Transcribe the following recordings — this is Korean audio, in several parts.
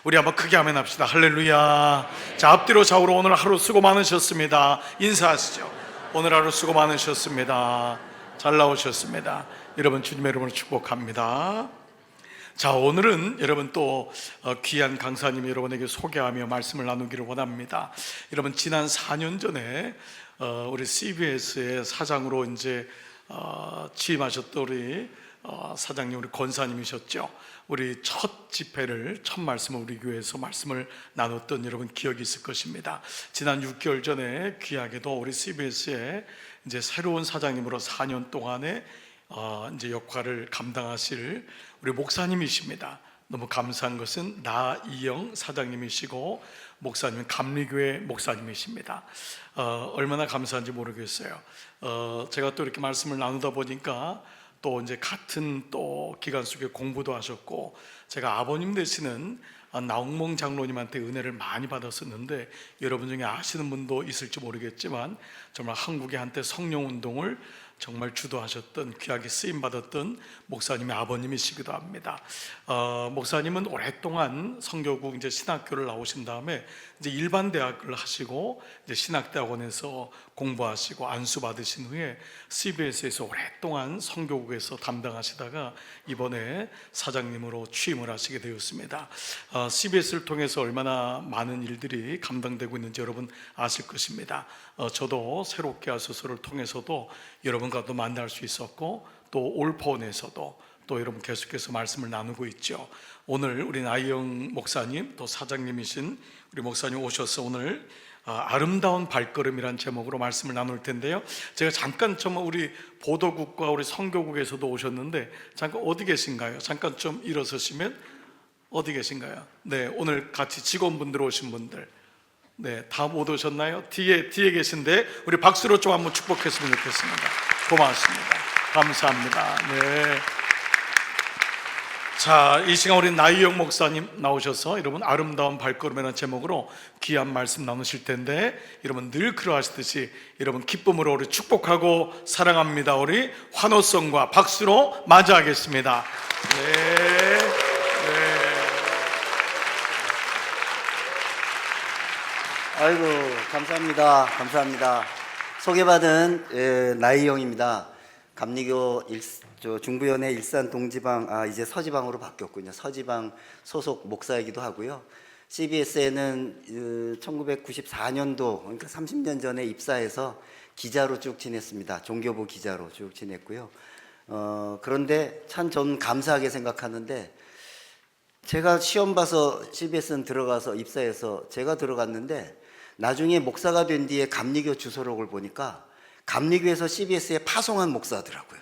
우리 한번 크게 아멘 합시다. 할렐루야. 자, 앞뒤로 좌우로 오늘 하루 수고 많으셨습니다. 인사하시죠. 오늘 하루 수고 많으셨습니다. 잘 나오셨습니다. 여러분 주님의 이름으로 축복합니다. 자, 오늘은 여러분 또 귀한 강사님이 여러분에게 소개하며 말씀을 나누기를 원합니다. 여러분 지난 4년 전에 우리 CBS의 사장으로 이제 취임하셨던 우리 사장님, 우리 권사님이셨죠. 우리 첫 집회를, 첫 말씀을 우리 교회에서 말씀을 나눴던 여러분 기억이 있을 것입니다. 지난 6개월 전에 귀하게도 우리 CBS의 이제 새로운 사장님으로 4년 동안의 이제 역할을 감당하실 우리 목사님이십니다. 너무 감사한 것은 나이영 사장님이시고 목사님은 감리교회 목사님이십니다. 얼마나 감사한지 모르겠어요. 제가 또 이렇게 말씀을 나누다 보니까 또 이제 같은 또 기간 속에 공부도 하셨고, 제가 아버님 되시는 나홍몽 장로님한테 은혜를 많이 받았었는데, 여러분 중에 아시는 분도 있을지 모르겠지만 정말 한국의 한때 성령운동을 정말 주도하셨던, 귀하게 쓰임받았던 목사님의 아버님이시기도 합니다. 목사님은 오랫동안 성교국 이제 신학교를 나오신 다음에 이제 일반 대학을 하시고 이제 신학대학원에서 공부하시고 안수 받으신 후에 CBS에서 오랫동안 성교국에서 담당하시다가 이번에 사장님으로 취임을 하시게 되었습니다. CBS를 통해서 얼마나 많은 일들이 감당되고 있는지 여러분 아실 것입니다. 저도 새롭게 하소서를 통해서도 여러분과도 만날 수 있었고, 또 올포원에서도 또 여러분 계속해서 말씀을 나누고 있죠. 오늘 우리 나이영 목사님, 또 사장님이신 우리 목사님 오셔서 오늘 아름다운 발걸음이란 제목으로 말씀을 나눌 텐데요. 제가 잠깐 좀 우리 보도국과 우리 성교국에서도 오셨는데 잠깐 어디 계신가요? 잠깐 좀 일어서시면 어디 계신가요? 네, 오늘 같이 직원분들 오신 분들, 네, 다 못 오셨나요? 뒤에 계신데 우리 박수로 좀 한번 축복했으면 좋겠습니다. 고맙습니다. 감사합니다. 네. 자, 이 시간 우리 나이영 목사님 나오셔서 여러분 아름다운 발걸음이라는 제목으로 귀한 말씀 나누실 텐데, 여러분 늘 그러하시듯이 여러분 기쁨으로 우리 축복하고 사랑합니다. 우리 환호성과 박수로 맞이하겠습니다. 네. 아이고, 감사합니다. 소개받은 나이영입니다. 감리교 중부연회 일산 동지방, 이제 서지방으로 바뀌었군요. 서지방 소속 목사이기도 하고요. CBS에는 1994년도, 그러니까 30년 전에 입사해서 기자로 쭉 지냈습니다. 종교부 기자로 쭉 지냈고요. 그런데 참 저는 감사하게 생각하는데, 제가 시험 봐서 CBS는 들어가서 입사해서 제가 들어갔는데, 나중에 목사가 된 뒤에 감리교 주소록을 보니까 감리교에서 CBS에 파송한 목사더라고요.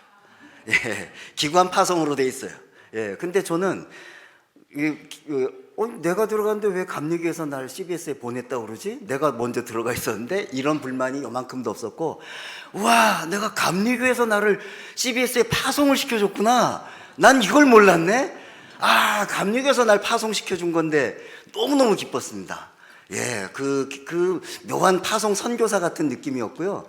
예, 기관 파송으로 돼 있어요. 예, 근데 저는 내가 들어갔는데 왜 감리교에서 날 CBS에 보냈다고 그러지? 내가 먼저 들어가 있었는데, 이런 불만이 요만큼도 없었고, 우와, 내가 감리교에서 나를 CBS에 파송을 시켜줬구나. 난 이걸 몰랐네. 감리교에서 날 파송시켜준 건데 너무너무 기뻤습니다. 예, 그 묘한 파송 선교사 같은 느낌이었고요.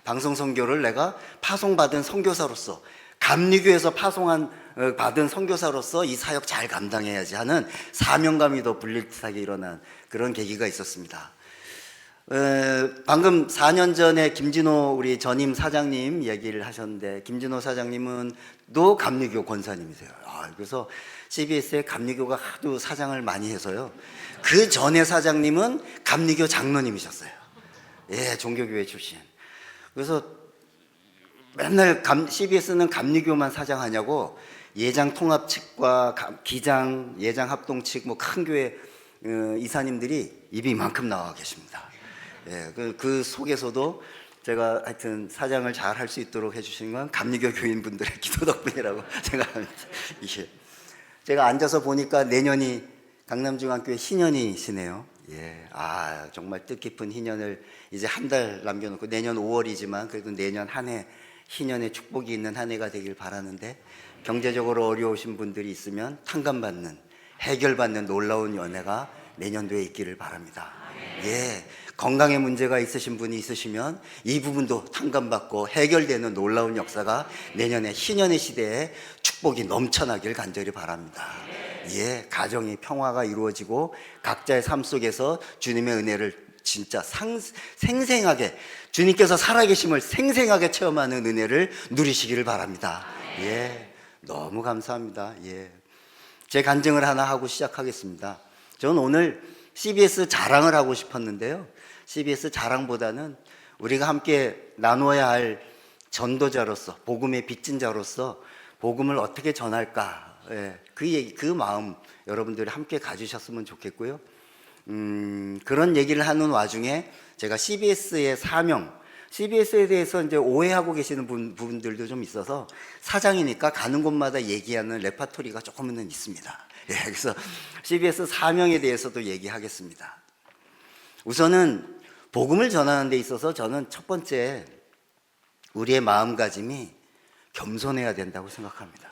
방송 선교를 내가 파송받은 선교사로서, 감리교에서 받은 선교사로서 이 사역 잘 감당해야지 하는 사명감이 더 불릿하게 일어난 그런 계기가 있었습니다. 방금 4년 전에 김진호 우리 전임 사장님 얘기를 하셨는데, 김진호 사장님은 또 감리교 권사님이세요. 그래서 CBS에 감리교가 하도 사장을 많이 해서요, 그 전에 사장님은 감리교 장로님이셨어요. 예, 종교교회 출신. 그래서 맨날 CBS는 감리교만 사장하냐고 예장 통합 측과 기장, 예장 합동 측 큰 교회 이사님들이 입이 이만큼 나와 계십니다. 예, 그 속에서도 제가 하여튼 사장을 잘 할 수 있도록 해주신 건 감리교 교인분들의 기도 덕분이라고 생각합니다. 제가 앉아서 보니까 내년이 강남중앙교회 희년이시네요. 예, 정말 뜻깊은 희년을 이제 한 달 남겨놓고, 내년 5월이지만 그래도 내년 한 해 희년의 축복이 있는 한 해가 되길 바라는데, 경제적으로 어려우신 분들이 있으면 탕감받는, 해결받는 놀라운 연애가 내년도에 있기를 바랍니다. 예, 건강에 문제가 있으신 분이 있으시면 이 부분도 탕감받고 해결되는 놀라운 역사가 내년에 희년의 시대에 축복이 넘쳐나길 간절히 바랍니다. 예, 가정의 평화가 이루어지고 각자의 삶 속에서 주님의 은혜를 진짜 생생하게, 주님께서 살아계심을 생생하게 체험하는 은혜를 누리시기를 바랍니다. 예, 너무 감사합니다. 예, 제 간증을 하나 하고 시작하겠습니다. 저는 오늘 CBS 자랑을 하고 싶었는데요, CBS 자랑보다는 우리가 함께 나누어야 할 전도자로서, 복음의 빚진 자로서 복음을 어떻게 전할까, 예, 그 마음 여러분들이 함께 가지셨으면 좋겠고요. 그런 얘기를 하는 와중에 제가 CBS의 사명, CBS에 대해서 이제 오해하고 계시는 부분들도 좀 있어서, 사장이니까 가는 곳마다 얘기하는 레파토리가 조금은 있습니다. 예, 그래서 CBS 사명에 대해서도 얘기하겠습니다. 우선은 복음을 전하는 데 있어서 저는 첫 번째, 우리의 마음가짐이 겸손해야 된다고 생각합니다.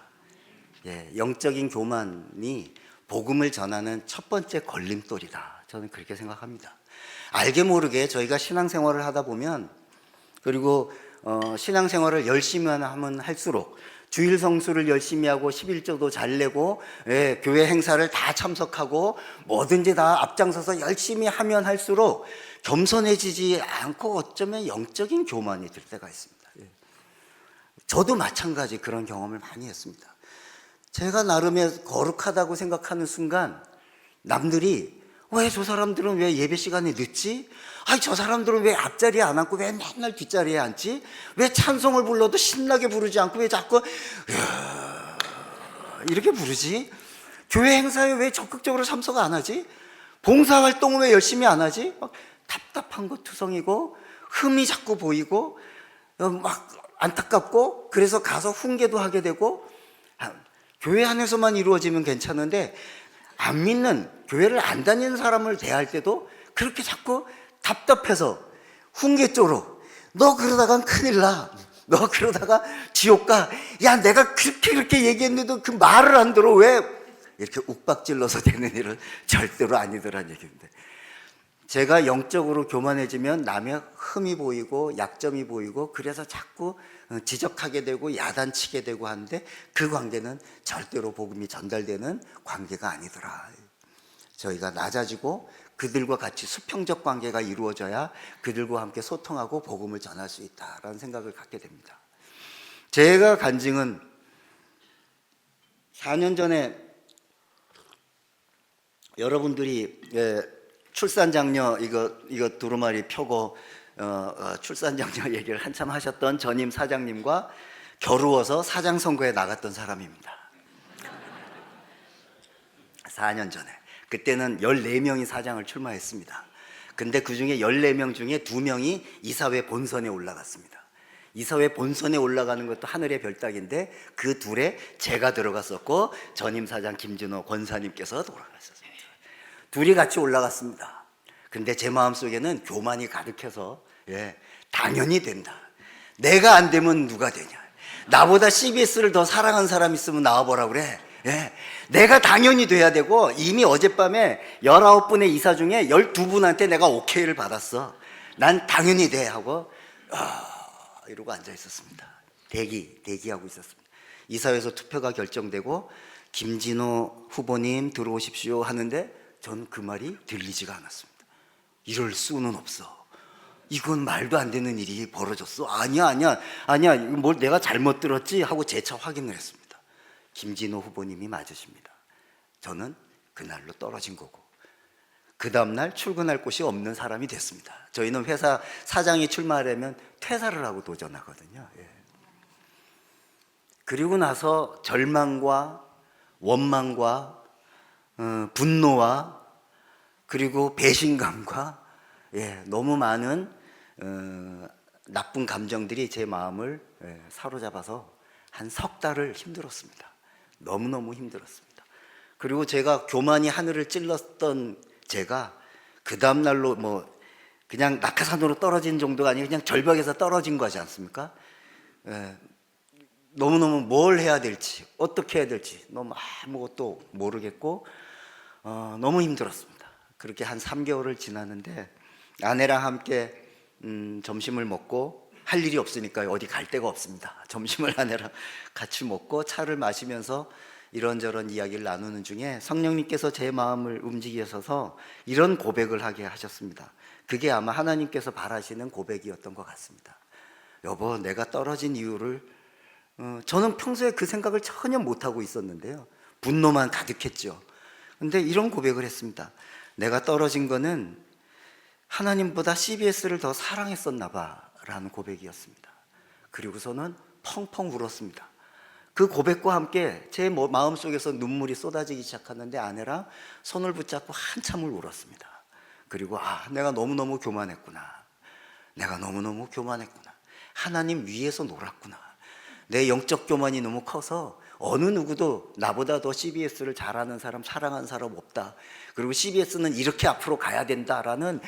예, 영적인 교만이 복음을 전하는 첫 번째 걸림돌이다, 저는 그렇게 생각합니다. 알게 모르게 저희가 신앙생활을 하다 보면, 그리고 신앙생활을 열심히 하면 할수록, 주일 성수를 열심히 하고 11조도 잘 내고, 예, 교회 행사를 다 참석하고 뭐든지 다 앞장서서 열심히 하면 할수록 겸손해지지 않고 어쩌면 영적인 교만이 될 때가 있습니다. 예. 저도 마찬가지 그런 경험을 많이 했습니다. 제가 나름의 거룩하다고 생각하는 순간 남들이, 왜 저 사람들은 왜 예배 시간에 늦지? 아니, 저 사람들은 왜 앞자리에 안 앉고 왜 맨날 뒷자리에 앉지? 왜 찬송을 불러도 신나게 부르지 않고 왜 자꾸 이렇게 부르지? 교회 행사에 왜 적극적으로 참석 안 하지? 봉사활동을 왜 열심히 안 하지? 막 답답한 거 투성이고, 흠이 자꾸 보이고, 막 안타깝고, 그래서 가서 훈계도 하게 되고, 교회 안에서만 이루어지면 괜찮은데 안 믿는, 교회를 안 다니는 사람을 대할 때도 그렇게 자꾸 답답해서 훈계조로, 너 그러다간 큰일 나, 너 그러다가 지옥 가, 야 내가 그렇게 얘기했는데도 그 말을 안 들어, 왜 이렇게 욱박질러서 되는 일은 절대로 아니더란 얘기인데, 제가 영적으로 교만해지면 남의 흠이 보이고 약점이 보이고, 그래서 자꾸 지적하게 되고 야단치게 되고 하는데, 그 관계는 절대로 복음이 전달되는 관계가 아니더라. 저희가 낮아지고 그들과 같이 수평적 관계가 이루어져야 그들과 함께 소통하고 복음을 전할 수 있다라는 생각을 갖게 됩니다. 제가 간증은 4년 전에 여러분들이 출산장려 이거 두루마리 펴고 출산장려 얘기를 한참 하셨던 전임 사장님과 겨루어서 사장 선거에 나갔던 사람입니다. 4년 전에. 그때는 14명이 사장을 출마했습니다. 근데 그 중에 14명 중에 2명이 이사회 본선에 올라갔습니다. 이사회 본선에 올라가는 것도 하늘의 별따기인데, 그 둘에 제가 들어갔었고 전임 사장 김진호 권사님께서 돌아갔었습니다. 둘이 같이 올라갔습니다. 근데 제 마음속에는 교만이 가득해서, 예, 당연히 된다. 내가 안 되면 누가 되냐. 나보다 CBS를 더 사랑하는 사람 있으면 나와보라 그래. 예, 내가 당연히 돼야 되고, 이미 어젯밤에 19분의 이사 중에 12분한테 내가 오케이를 받았어. 난 당연히 돼 하고 이러고 앉아 있었습니다. 대기하고 있었습니다. 이사회에서 투표가 결정되고 김진호 후보님 들어오십시오 하는데, 전 그 말이 들리지가 않았습니다. 이럴 수는 없어. 이건 말도 안 되는 일이 벌어졌어. 아니야, 뭘 내가 잘못 들었지 하고 재차 확인을 했습니다. 김진호 후보님이 맞으십니다. 저는 그날로 떨어진 거고, 그 다음날 출근할 곳이 없는 사람이 됐습니다. 저희는 회사 사장이 출마하려면 퇴사를 하고 도전하거든요. 예. 그리고 나서 절망과 원망과 분노와 그리고 배신감과, 예, 너무 많은 나쁜 감정들이 제 마음을 사로잡아서 한 석 달을 힘들었습니다. 너무너무 힘들었습니다. 그리고 제가 교만이 하늘을 찔렀던 제가 그 다음날로 그냥 낙하산으로 떨어진 정도가 아니라 그냥 절벽에서 떨어진 거지 않습니까? 너무너무 뭘 해야 될지, 어떻게 해야 될지 너무 아무것도 모르겠고 너무 힘들었습니다. 그렇게 한 3개월을 지났는데, 아내랑 함께 점심을 먹고, 할 일이 없으니까 어디 갈 데가 없습니다. 점심을 아내랑 같이 먹고 차를 마시면서 이런저런 이야기를 나누는 중에 성령님께서 제 마음을 움직이셔서 이런 고백을 하게 하셨습니다. 그게 아마 하나님께서 바라시는 고백이었던 것 같습니다. 여보, 내가 떨어진 이유를 저는 평소에 그 생각을 전혀 못하고 있었는데요, 분노만 가득했죠. 근데 이런 고백을 했습니다. 내가 떨어진 거는 하나님보다 CBS를 더 사랑했었나 봐 라는 고백이었습니다. 그리고서는 펑펑 울었습니다. 그 고백과 함께 제 마음속에서 눈물이 쏟아지기 시작하는데 아내랑 손을 붙잡고 한참을 울었습니다. 그리고 내가 너무너무 교만했구나. 내가 너무너무 교만했구나. 하나님 위에서 놀았구나. 내 영적 교만이 너무 커서 어느 누구도 나보다 더 CBS를 잘하는 사람, 사랑하는 사람 없다. 그리고 CBS는 이렇게 앞으로 가야 된다라는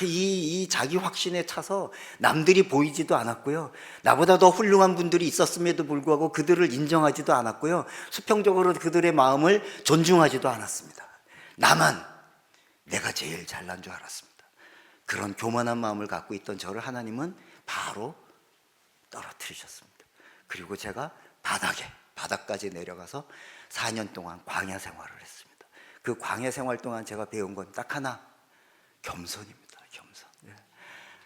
이 자기 확신에 차서 남들이 보이지도 않았고요, 나보다 더 훌륭한 분들이 있었음에도 불구하고 그들을 인정하지도 않았고요, 수평적으로 그들의 마음을 존중하지도 않았습니다. 나만 내가 제일 잘난 줄 알았습니다. 그런 교만한 마음을 갖고 있던 저를 하나님은 바로 떨어뜨리셨습니다. 그리고 제가 바닥까지 내려가서 4년 동안 광야 생활을 했습니다. 그 광야 생활 동안 제가 배운 건 딱 하나, 겸손입니다. 겸손.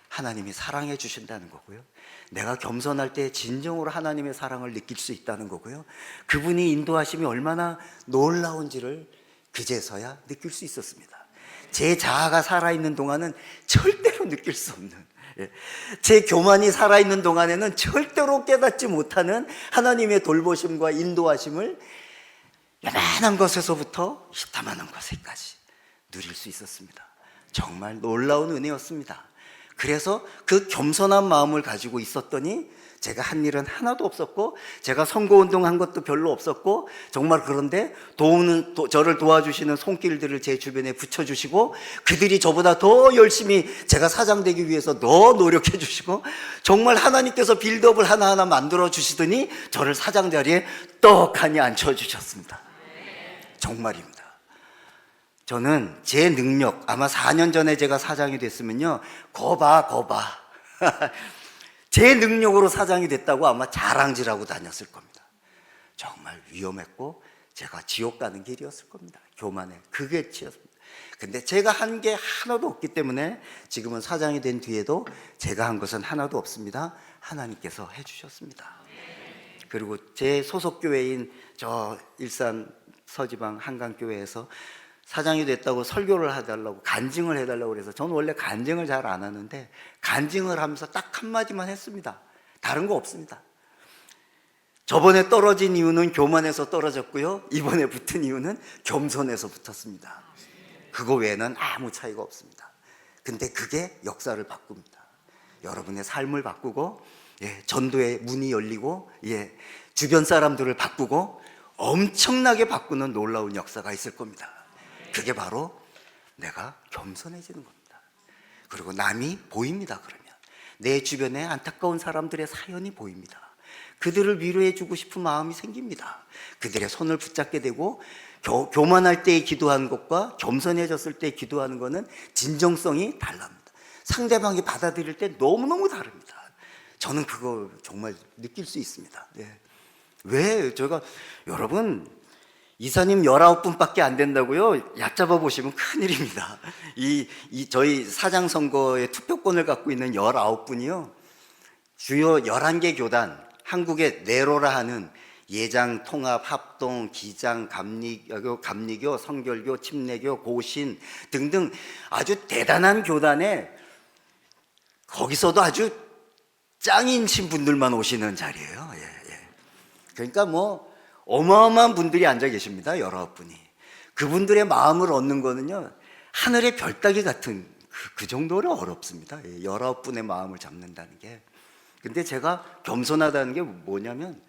하나님이 사랑해 주신다는 거고요, 내가 겸손할 때 진정으로 하나님의 사랑을 느낄 수 있다는 거고요, 그분이 인도하심이 얼마나 놀라운지를 그제서야 느낄 수 있었습니다. 제 자아가 살아있는 동안은 절대로 느낄 수 없는, 제 교만이 살아있는 동안에는 절대로 깨닫지 못하는 하나님의 돌보심과 인도하심을 요만한 것에서부터 이따만한 것에까지 누릴 수 있었습니다. 정말 놀라운 은혜였습니다. 그래서 그 겸손한 마음을 가지고 있었더니 제가 한 일은 하나도 없었고, 제가 선거운동한 것도 별로 없었고, 정말 그런데 저를 도와주시는 손길들을 제 주변에 붙여주시고, 그들이 저보다 더 열심히 제가 사장 되기 위해서 더 노력해 주시고, 정말 하나님께서 빌드업을 하나하나 만들어 주시더니 저를 사장 자리에 떡하니 앉혀주셨습니다. 정말입니다. 저는 제 능력, 아마 4년 전에 제가 사장이 됐으면요, 거봐 제 능력으로 사장이 됐다고 아마 자랑질하고 다녔을 겁니다. 정말 위험했고 제가 지옥 가는 길이었을 겁니다. 교만에 그게 치였습니다. 근데 제가 한 게 하나도 없기 때문에 지금은 사장이 된 뒤에도 제가 한 것은 하나도 없습니다. 하나님께서 해주셨습니다. 그리고 제 소속 교회인 저 일산 서지방 한강교회에서 사장이 됐다고 설교를 해달라고, 간증을 해달라고 그래서, 저는 원래 간증을 잘 안 하는데 간증을 하면서 딱 한마디만 했습니다. 다른 거 없습니다. 저번에 떨어진 이유는 교만에서 떨어졌고요, 이번에 붙은 이유는 겸손에서 붙었습니다. 그거 외에는 아무 차이가 없습니다. 근데 그게 역사를 바꿉니다. 여러분의 삶을 바꾸고, 전도의 문이 열리고, 주변 사람들을 바꾸고 엄청나게 바꾸는 놀라운 역사가 있을 겁니다. 그게 바로 내가 겸손해지는 겁니다. 그리고 남이 보입니다. 그러면 내 주변에 안타까운 사람들의 사연이 보입니다. 그들을 위로해 주고 싶은 마음이 생깁니다. 그들의 손을 붙잡게 되고, 교만할 때 기도하는 것과 겸손해졌을 때 기도하는 것은 진정성이 달랍니다. 상대방이 받아들일 때 너무너무 다릅니다. 저는 그거 정말 느낄 수 있습니다. 왜 제가, 여러분, 이사님 19분밖에 안 된다고요? 얕잡아 보시면 큰일입니다. 저희 사장 선거의 투표권을 갖고 있는 19분이요, 주요 11개 교단, 한국의 네로라 하는 예장, 통합, 합동, 기장, 감리교, 성결교, 침례교, 고신 등등 아주 대단한 교단에, 거기서도 아주 짱이신 분들만 오시는 자리예요. 그러니까 어마어마한 분들이 앉아 계십니다. 19분이. 그분들의 마음을 얻는 거는요, 하늘의 별 따기 같은 그 정도로 어렵습니다. 19분의 마음을 잡는다는 게. 근데 제가 겸손하다는 게 뭐냐면,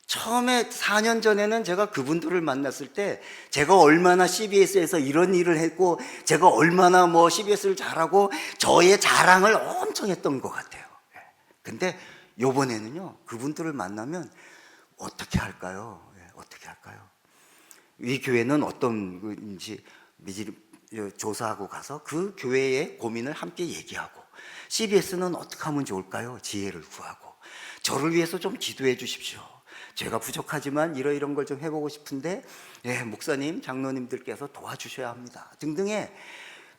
처음에 4년 전에는 제가 그분들을 만났을 때 제가 얼마나 CBS에서 이런 일을 했고, 제가 얼마나 CBS를 잘하고 저의 자랑을 엄청 했던 것 같아요. 근데 요번에는요, 그분들을 만나면 어떻게 할까요? 어떻게 할까요? 이 교회는 어떤 건지 조사하고 가서 그 교회의 고민을 함께 얘기하고, CBS는 어떻게 하면 좋을까요? 지혜를 구하고, 저를 위해서 좀 기도해 주십시오. 제가 부족하지만 이런 걸 좀 해보고 싶은데 목사님, 장로님들께서 도와주셔야 합니다 등등의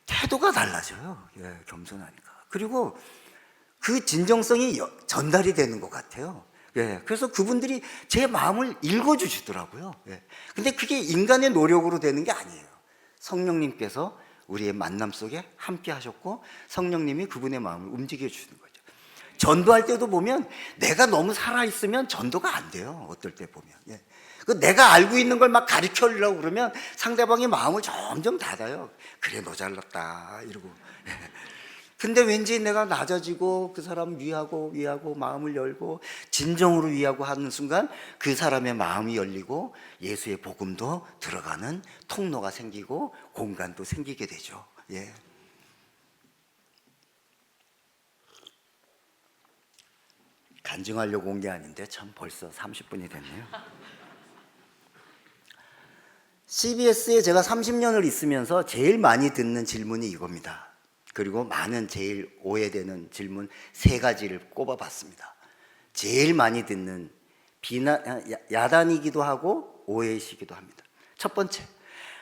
태도가 달라져요. 겸손하니까. 그리고 그 진정성이 전달이 되는 것 같아요. 그래서 그분들이 제 마음을 읽어주시더라고요. 근데 그게 인간의 노력으로 되는 게 아니에요. 성령님께서 우리의 만남 속에 함께 하셨고 성령님이 그분의 마음을 움직여 주시는 거죠. 전도할 때도 보면 내가 너무 살아있으면 전도가 안 돼요. 어떨 때 보면. 내가 알고 있는 걸 막 가르쳐주려고 그러면 상대방의 마음을 점점 닫아요. 그래, 너 잘났다 이러고. 근데 왠지 내가 낮아지고 그 사람 위하고 마음을 열고 진정으로 위하고 하는 순간 그 사람의 마음이 열리고 예수의 복음도 들어가는 통로가 생기고 공간도 생기게 되죠. 간증하려고 온 게 아닌데 참 벌써 30분이 됐네요. CBS에 제가 30년을 있으면서 제일 많이 듣는 질문이 이겁니다. 그리고 많은 제일 오해되는 질문 3가지를 꼽아봤습니다. 제일 많이 듣는 야단이기도 하고 오해이시기도 합니다. 첫 번째,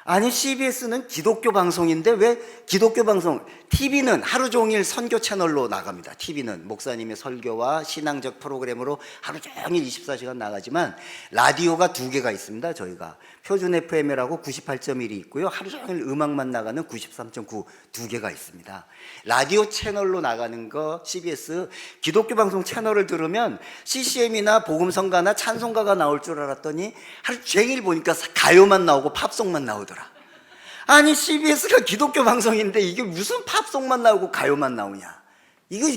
아니 CBS는 기독교 방송인데 왜 기독교 방송, TV는 하루 종일 선교 채널로 나갑니다. TV는 목사님의 설교와 신앙적 프로그램으로 하루 종일 24시간 나가지만 라디오가 2개가 있습니다. 저희가 표준 FM이라고 98.1이 있고요, 하루 종일 음악만 나가는 93.9 2개가 있습니다. 라디오 채널로 나가는 거 CBS 기독교 방송 채널을 들으면 CCM이나 복음성가나 찬송가가 나올 줄 알았더니 하루 종일 보니까 가요만 나오고 팝송만 나오더라. 아니 CBS가 기독교 방송인데 이게 무슨 팝송만 나오고 가요만 나오냐. 이거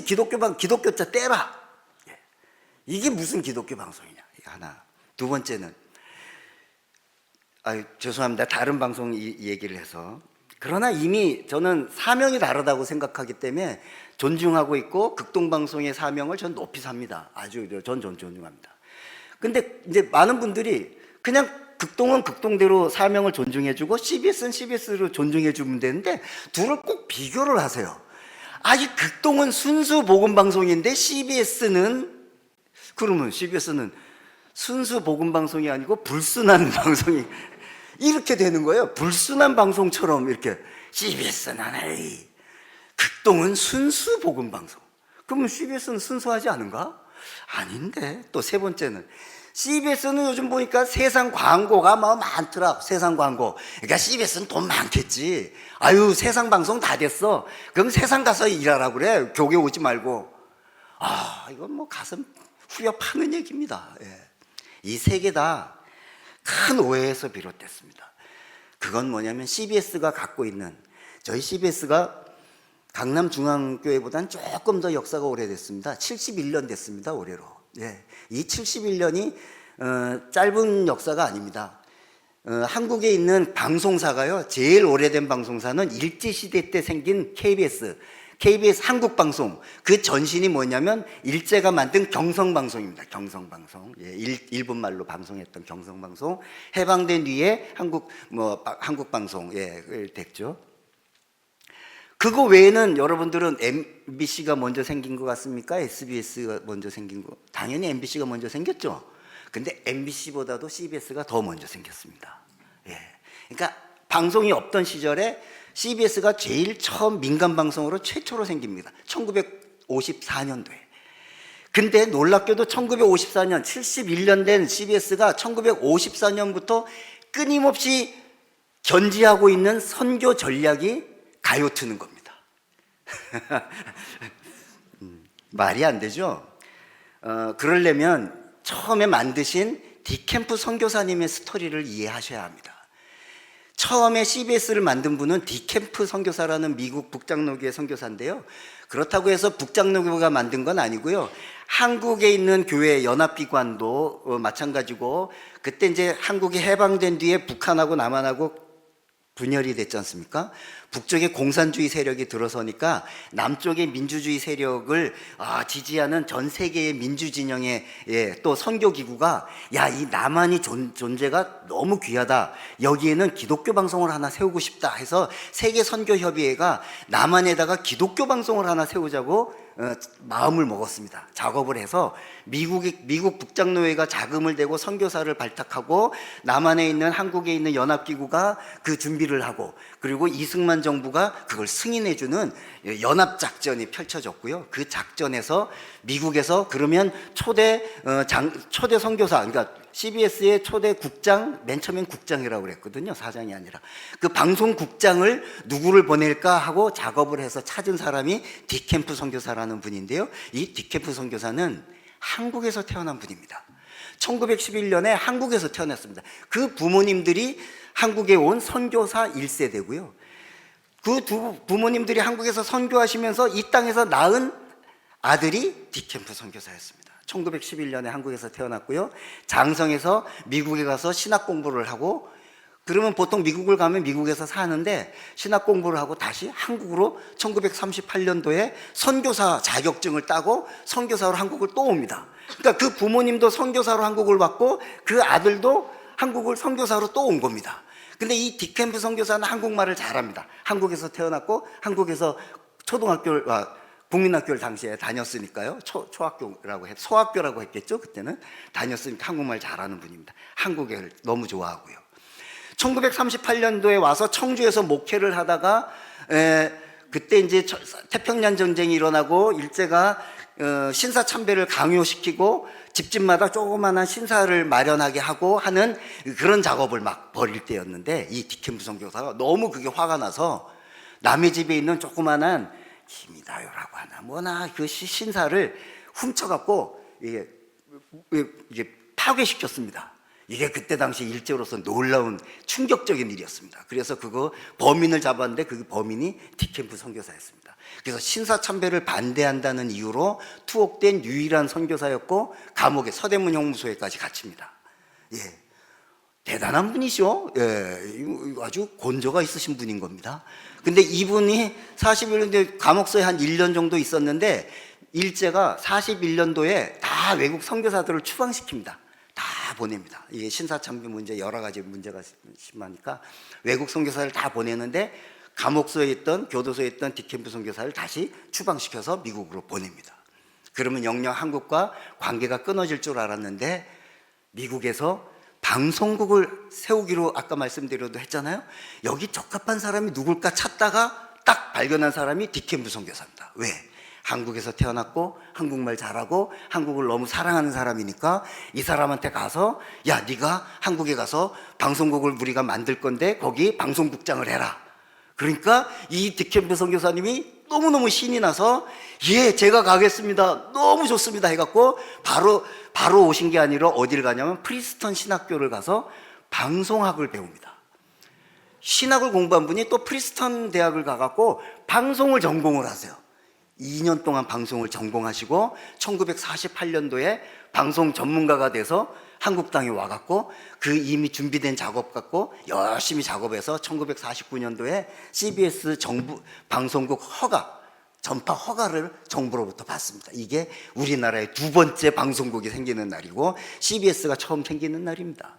기독교자 떼라. 이게 무슨 기독교 방송이냐. 이거 하나. 두 번째는 죄송합니다. 다른 방송 얘기를 해서. 그러나 이미 저는 사명이 다르다고 생각하기 때문에 존중하고 있고 극동방송의 사명을 전 높이 삽니다. 아주 전 존중합니다. 근데 이제 많은 분들이 그냥 극동은 극동대로 사명을 존중해주고 CBS는 CBS로 존중해주면 되는데 둘을 꼭 비교를 하세요. 이 극동은 순수 복음방송인데 그러면 CBS는 순수 복음방송이 아니고 불순한 방송이 이렇게 되는 거예요. 불순한 방송처럼 이렇게 CBS는 극동은 순수 복음방송. 그러면 CBS는 순수하지 않은가? 아닌데. 또 세 번째는 CBS는 요즘 보니까 세상 광고가 많더라. 세상 광고. 그러니까 CBS는 돈 많겠지. 세상 방송 다 됐어. 그럼 세상 가서 일하라고 그래. 교회 오지 말고. 이건 가슴 후려 파는 얘기입니다. 이 3개 다 큰 오해에서 비롯됐습니다. 그건 뭐냐면 CBS가 갖고 있는, 저희 CBS가 강남중앙교회보다는 조금 더 역사가 오래됐습니다. 71년 됐습니다. 올해로. 이 71년이 짧은 역사가 아닙니다. 한국에 있는 방송사가요, 제일 오래된 방송사는 일제시대 때 생긴 KBS 한국방송, 그 전신이 뭐냐면 일제가 만든 경성방송입니다. 경성방송. 일본말로 방송했던 경성방송. 해방된 뒤에 한국방송 됐죠. 그거 외에는 여러분들은 MBC가 먼저 생긴 것 같습니까? SBS가 먼저 생긴 거? 당연히 MBC가 먼저 생겼죠. 근데 MBC보다도 CBS가 더 먼저 생겼습니다. 그러니까 방송이 없던 시절에 CBS가 제일 처음 민간방송으로 최초로 생깁니다. 1954년도에. 근데 놀랍게도 1954년, 71년 된 CBS가 1954년부터 끊임없이 견지하고 있는 선교 전략이 가요 트는 겁니다. 말이 안 되죠? 그러려면 처음에 만드신 디캠프 선교사님의 스토리를 이해하셔야 합니다. 처음에 CBS를 만든 분은 디캠프 선교사라는 미국 북장로교회 선교사인데요. 그렇다고 해서 북장로교회가 만든 건 아니고요. 한국에 있는 교회 연합기관도 마찬가지고, 그때 이제 한국이 해방된 뒤에 북한하고 남한하고 분열이 됐지 않습니까? 북쪽에 공산주의 세력이 들어서니까 남쪽의 민주주의 세력을 지지하는 전 세계의 민주진영의 또 선교기구가 이 남한이 존재가 너무 귀하다, 여기에는 기독교 방송을 하나 세우고 싶다 해서 세계선교협의회가 남한에다가 기독교 방송을 하나 세우자고 마음을 먹었습니다. 작업을 해서 미국 북장로회가 자금을 대고 선교사를 발탁하고 남한에 있는 한국에 있는 연합기구가 그 준비를 하고 그리고 이승만 정부가 그걸 승인해주는 연합작전이 펼쳐졌고요. 그 작전에서 미국에서 그러면 초대 선교사, 그러니까 CBS의 초대 국장, 맨 처음엔 국장이라고 그랬거든요. 사장이 아니라. 그 방송국장을 누구를 보낼까 하고 작업을 해서 찾은 사람이 디캠프 선교사라는 분인데요. 이 디캠프 선교사는 한국에서 태어난 분입니다. 1911년에 한국에서 태어났습니다. 그 부모님들이 한국에 온 선교사 1세대고요. 그 두 부모님들이 한국에서 선교하시면서 이 땅에서 낳은 아들이 디캠프 선교사였습니다. 1911년에 한국에서 태어났고요. 장성에서 미국에 가서 신학 공부를 하고, 그러면 보통 미국을 가면 미국에서 사는데 신학 공부를 하고 다시 한국으로 1938년도에 선교사 자격증을 따고 선교사로 한국을 또 옵니다. 그러니까 그 부모님도 선교사로 한국을 왔고 그 아들도 한국을 선교사로 또 온 겁니다. 근데 이 디캠프 선교사는 한국말을 잘합니다. 한국에서 태어났고 한국에서 초등학교를 국민학교를 당시에 다녔으니까요. 초학교라고 소학교라고 했겠죠. 그때는 다녔으니까 한국말 잘하는 분입니다. 한국을 너무 좋아하고요. 1938년도에 와서 청주에서 목회를 하다가 그때 이제 태평양 전쟁이 일어나고 일제가 신사참배를 강요시키고 집집마다 조그마한 신사를 마련하게 하고 하는 그런 작업을 막 벌일 때였는데 이 디캠프 선교사가 너무 그게 화가 나서 남의 집에 있는 조그마한 힘이다요라고 하나 뭐나 그 신사를 훔쳐갖고 이게 파괴시켰습니다. 이게 그때 당시 일제로서 놀라운 충격적인 일이었습니다. 그래서 그거 범인을 잡았는데 그 범인이 디캠프 선교사였습니다. 그래서 신사참배를 반대한다는 이유로 투옥된 유일한 선교사였고 감옥에 서대문 형무소에까지 갇힙니다. 예, 대단한 분이죠. 예, 아주 권조가 있으신 분인 겁니다. 근데 이분이 41년도에 감옥소에 한 1년 정도 있었는데 일제가 41년도에 다 외국 선교사들을 추방시킵니다. 다 보냅니다. 이게 신사참배 문제 여러 가지 문제가 심하니까 외국 선교사를 다 보내는데 감옥소에 있던 교도소에 있던 디캠프 선교사를 다시 추방시켜서 미국으로 보냅니다. 그러면 영영 한국과 관계가 끊어질 줄 알았는데 미국에서 방송국을 세우기로 아까 말씀드려도 했잖아요. 여기 적합한 사람이 누굴까 찾다가 딱 발견한 사람이 디캠프 선교사입니다. 왜? 한국에서 태어났고 한국말 잘하고 한국을 너무 사랑하는 사람이니까 이 사람한테 가서 야 네가 한국에 가서 방송국을 우리가 만들 건데 거기 방송국장을 해라. 그러니까 이 디캠프 선교사님이 너무너무 신이 나서 예 제가 가겠습니다. 너무 좋습니다 해갖고 바로 오신 게 아니라 어디를 가냐면 프리스턴 신학교를 가서 방송학을 배웁니다. 신학을 공부한 분이 또 프리스턴 대학을 가갖고 방송을 전공을 하세요. 2년 동안 방송을 전공하시고 1948년도에 방송 전문가가 돼서 한국 땅에 와갖고 그 이미 준비된 작업 갖고 열심히 작업해서 1949년도에 CBS 정부 방송국 허가 전파 허가를 정부로부터 받습니다. 이게 우리나라의 두 번째 방송국이 생기는 날이고 CBS가 처음 생기는 날입니다.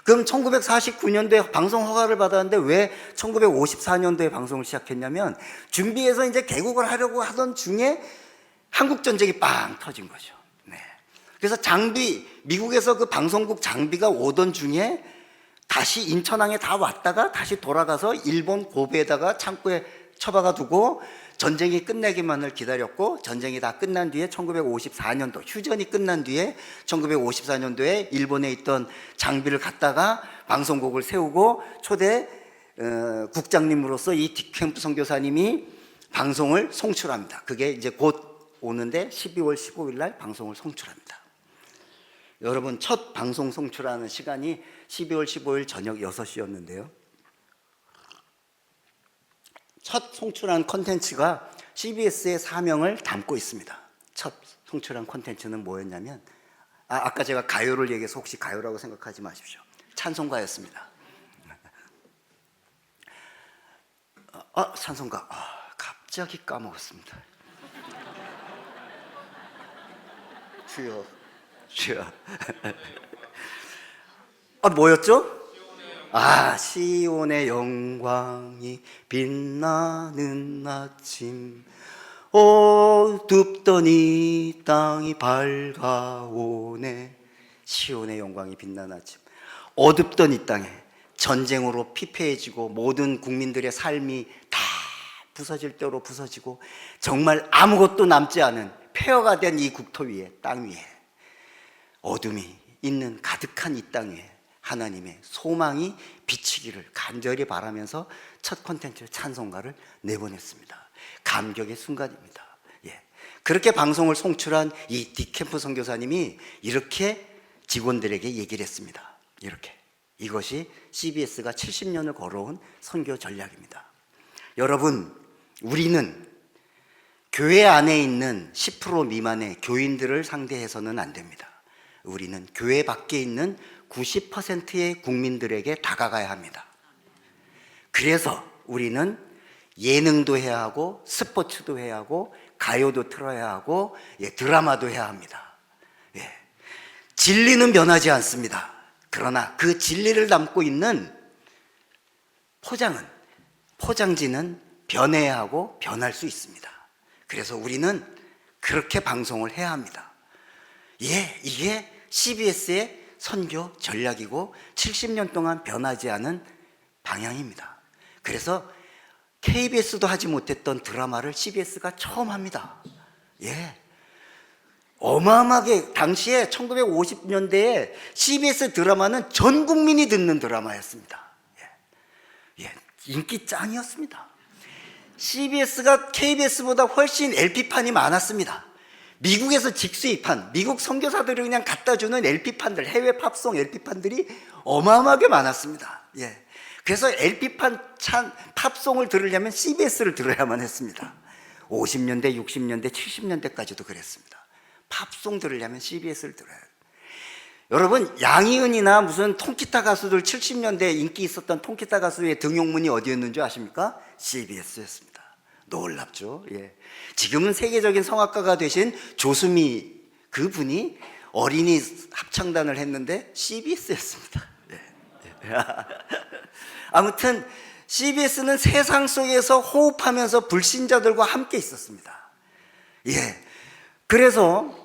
그럼 1949년도에 방송 허가를 받았는데 왜 1954년도에 방송을 시작했냐면 준비해서 이제 개국을 하려고 하던 중에 한국전쟁이 빵 터진 거죠. 네. 그래서 미국에서 그 방송국 장비가 오던 중에 다시 인천항에 다 왔다가 다시 돌아가서 일본 고베에다가 창고에 처박아 두고 전쟁이 끝나기만을 기다렸고 전쟁이 다 끝난 뒤에 1954년도 휴전이 끝난 뒤에 1954년도에 일본에 있던 장비를 갖다가 방송국을 세우고 초대 국장님으로서 이 디캠프 선교사님이 방송을 송출합니다. 그게 이제 곧 오는데 12월 15일 날 방송을 송출합니다. 여러분 첫 방송 송출하는 시간이 12월 15일 저녁 6시였는데요. 첫 송출한 콘텐츠가 CBS의 사명을 담고 있습니다. 첫 송출한 콘텐츠는 뭐였냐면 아까 제가 가요를 얘기해서 혹시 가요라고 생각하지 마십시오. 찬송가였습니다. 찬송가 갑자기 까먹었습니다. 주여 주여 뭐였죠? 시온의 영광이 빛나는 아침 어둡더니 땅이 밝아오네. 시온의 영광이 빛나는 아침. 어둡던 이 땅에 전쟁으로 피폐해지고 모든 국민들의 삶이 다 부서질 대로 부서지고 정말 아무것도 남지 않은 폐허가 된 이 국토 위에, 땅 위에 어둠이 있는 가득한 이 땅 위에 하나님의 소망이 비치기를 간절히 바라면서 첫 콘텐츠 찬송가를 내보냈습니다. 감격의 순간입니다. 예. 그렇게 방송을 송출한 이 디캠프 선교사님이 이렇게 직원들에게 얘기를 했습니다. 이렇게. 이것이 CBS가 70년을 걸어온 선교 전략입니다. 여러분, 우리는 교회 안에 있는 10% 미만의 교인들을 상대해서는 안 됩니다. 우리는 교회 밖에 있는 90%의 국민들에게 다가가야 합니다. 그래서 우리는 예능도 해야 하고 스포츠도 해야 하고 가요도 틀어야 하고 드라마도 해야 합니다. 예. 진리는 변하지 않습니다. 그러나 그 진리를 담고 있는 포장지는 변해야 하고 변할 수 있습니다. 그래서 우리는 그렇게 방송을 해야 합니다. 예, 이게 CBS의 선교 전략이고 70년 동안 변하지 않은 방향입니다. 그래서 KBS도 하지 못했던 드라마를 CBS가 처음 합니다. 예. 어마어마하게 당시에 1950년대에 CBS 드라마는 전 국민이 듣는 드라마였습니다. 예. 인기 짱이었습니다. CBS가 KBS보다 훨씬 LP판이 많았습니다. 미국에서 직수입한, 미국 선교사들이 그냥 갖다 주는 LP판들, 해외 팝송 LP판들이 어마어마하게 많았습니다. 예. 그래서 LP판 팝송을 들으려면 CBS를 들어야만 했습니다. 50년대, 60년대, 70년대까지도 그랬습니다. 팝송 들으려면 CBS를 들어야 해요. 여러분, 양희은이나 무슨 통기타 가수들 70년대에 인기 있었던 통기타 가수의 등용문이 어디였는지 아십니까? CBS였습니다. 놀랍죠? 예. 지금은 세계적인 성악가가 되신 조수미 그분이 어린이 합창단을 했는데 CBS였습니다. 예. 아무튼 CBS는 세상 속에서 호흡하면서 불신자들과 함께 있었습니다. 예. 그래서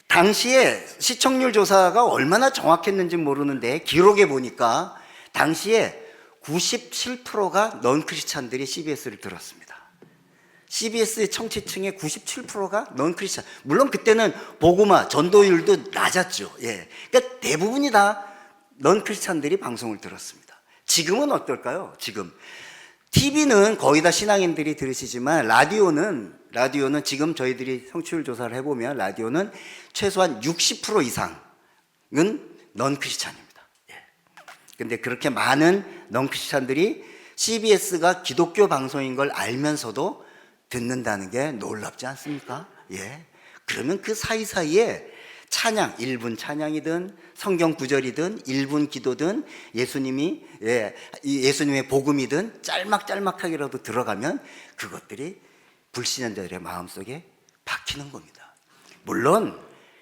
당시에 시청률 조사가 얼마나 정확했는지 모르는데 기록에 보니까 당시에 97%가 넌 크리스찬들이 CBS를 들었습니다. CBS의 청취층의 97%가 넌 크리스찬. 물론 그때는 복음화 전도율도 낮았죠. 예. 그러니까 대부분이 다 넌 크리스찬들이 방송을 들었습니다. 지금은 어떨까요? 지금 TV는 거의 다 신앙인들이 들으시지만 라디오는 지금 저희들이 청취율 조사를 해보면 라디오는 최소한 60% 이상은 넌 크리스찬입니다. 예. 근데 그렇게 많은 넌 크리스찬들이 CBS가 기독교 방송인 걸 알면서도 듣는다는 게 놀랍지 않습니까? 예. 그러면 그 사이사이에 찬양, 1분 찬양이든 성경 구절이든 1분 기도든 예수님의 복음이든 짤막짤막하게라도 들어가면 그것들이 불신자들의 마음속에 박히는 겁니다. 물론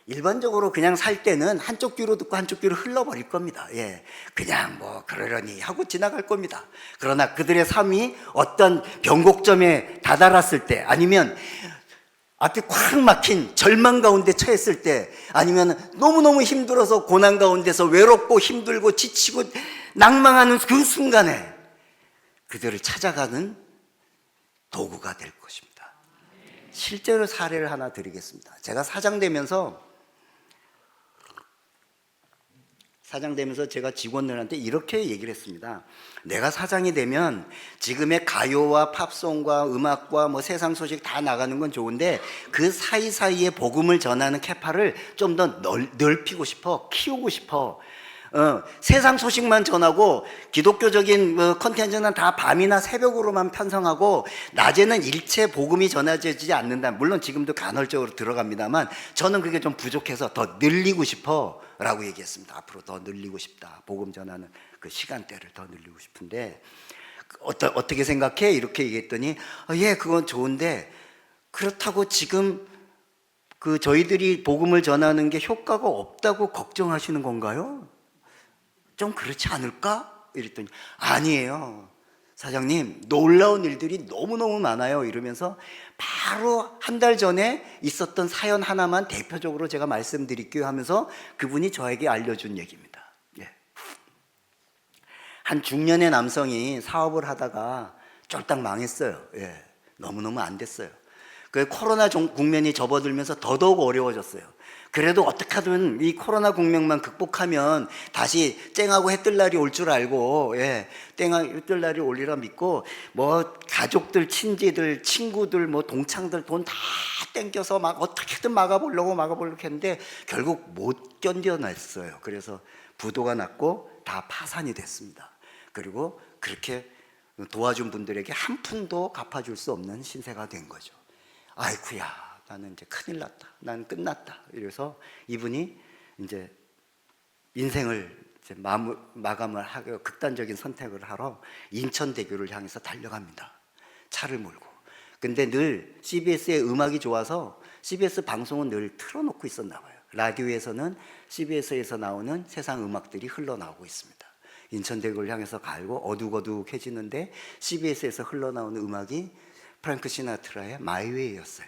일반적으로 그냥 살 때는 한쪽 귀로 듣고 한쪽 귀로 흘러버릴 겁니다. 예, 그냥 뭐 그러려니 하고 지나갈 겁니다. 그러나 그들의 삶이 어떤 변곡점에 다다랐을 때, 아니면 앞이 꽉 막힌 절망 가운데 처했을 때, 아니면 너무너무 힘들어서 고난 가운데서 외롭고 힘들고 지치고 낭망하는 그 순간에 그들을 찾아가는 도구가 될 것입니다. 실제로 사례를 하나 드리겠습니다. 제가 사장 되면서 제가 직원들한테 이렇게 얘기를 했습니다. 내가 사장이 되면 지금의 가요와 팝송과 음악과 뭐 세상 소식 다 나가는 건 좋은데 그 사이사이에 복음을 전하는 캐파를 좀 더 넓히고 싶어, 키우고 싶어. 세상 소식만 전하고 기독교적인 컨텐츠는 다 밤이나 새벽으로만 편성하고 낮에는 일체 복음이 전해지지 않는다. 물론 지금도 간헐적으로 들어갑니다만 저는 그게 좀 부족해서 더 늘리고 싶어 라고 얘기했습니다. 앞으로 더 늘리고 싶다. 복음 전하는 그 시간대를 더 늘리고 싶은데 어떻게 생각해? 이렇게 얘기했더니 예, 그건 좋은데 그렇다고 지금 그 저희들이 복음을 전하는 게 효과가 없다고 걱정하시는 건가요? 좀 그렇지 않을까? 이랬더니 아니에요. 사장님, 놀라운 일들이 너무너무 많아요. 이러면서 바로 한 달 전에 있었던 사연 하나만 대표적으로 제가 말씀드릴게요 하면서 그분이 저에게 알려준 얘기입니다. 예. 한 중년의 남성이 사업을 하다가 쫄딱 망했어요. 예. 너무너무 안 됐어요. 그 코로나 국면이 접어들면서 더더욱 어려워졌어요. 그래도 어떻게 하든 이 코로나 국면만 극복하면 다시 쨍하고 해뜰 날이 올 줄 알고, 예, 땡하고 해뜰 날이 올리라 믿고, 뭐 가족들, 친지들, 친구들, 뭐 동창들 돈 다 땡겨서 막 어떻게든 막아보려고 했는데 결국 못 견뎌냈어요. 그래서 부도가 났고 다 파산이 됐습니다. 그리고 그렇게 도와준 분들에게 한 푼도 갚아줄 수 없는 신세가 된 거죠. 아이쿠야, 나는 이제 큰일 났다. 난 끝났다. 이래서 이분이 이제 인생을 이제 마감을 하고 극단적인 선택을 하러 인천대교를 향해서 달려갑니다. 차를 몰고. 근데 늘 CBS의 음악이 좋아서 CBS 방송은 늘 틀어놓고 있었나 봐요. 라디오에서는 CBS에서 나오는 세상 음악들이 흘러나오고 있습니다. 인천대교를 향해서 가고 어둑어둑해지는데 CBS에서 흘러나오는 음악이 프랭크 시나트라의 마이웨이였어요.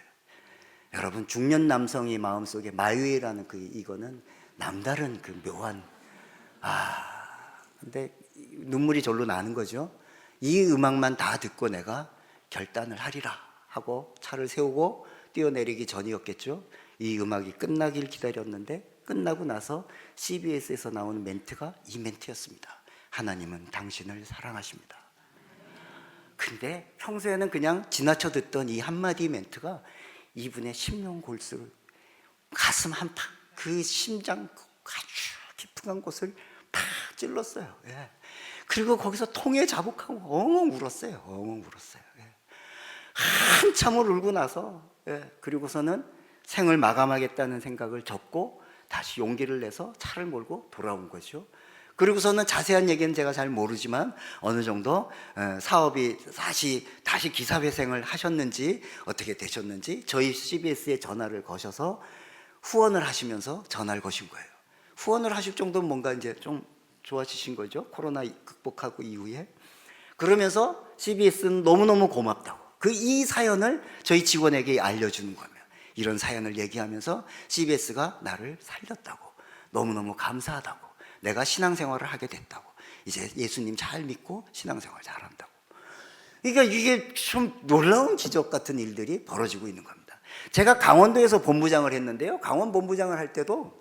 여러분, 중년 남성이 마음속에 마이웨이라는 이거는 남다른 그 묘한, 근데 눈물이 절로 나는 거죠. 이 음악만 다 듣고 내가 결단을 하리라 하고 차를 세우고 뛰어내리기 전이었겠죠. 이 음악이 끝나길 기다렸는데 끝나고 나서 CBS에서 나오는 멘트가 이 멘트였습니다. 하나님은 당신을 사랑하십니다. 근데 평소에는 그냥 지나쳐 듣던 이 한마디 멘트가 이분의 심령골수를, 가슴 한팍, 그 심장 아주 깊은 곳을 팍 찔렀어요. 예. 그리고 거기서 통에 자복하고 엉엉 울었어요. 엉엉 울었어요. 예. 한참을 울고 나서, 예, 그리고서는 생을 마감하겠다는 생각을 접고 다시 용기를 내서 차를 몰고 돌아온 거죠. 그리고서는 자세한 얘기는 제가 잘 모르지만 어느 정도 사업이 다시 기사회생을 하셨는지 어떻게 되셨는지 저희 CBS에 전화를 거셔서 후원을 하시면서 전화를 거신 거예요. 후원을 하실 정도면 뭔가 이제 좀 좋아지신 거죠. 코로나 극복하고 이후에. 그러면서 CBS는 너무너무 고맙다고. 이 사연을 저희 직원에게 알려주는 거예요. 이런 사연을 얘기하면서 CBS가 나를 살렸다고. 너무너무 감사하다고. 내가 신앙생활을 하게 됐다고. 이제 예수님 잘 믿고 신앙생활 잘한다고. 그러니까 이게 좀 놀라운 기적 같은 일들이 벌어지고 있는 겁니다. 제가 강원도에서 본부장을 했는데요. 강원 본부장을 할 때도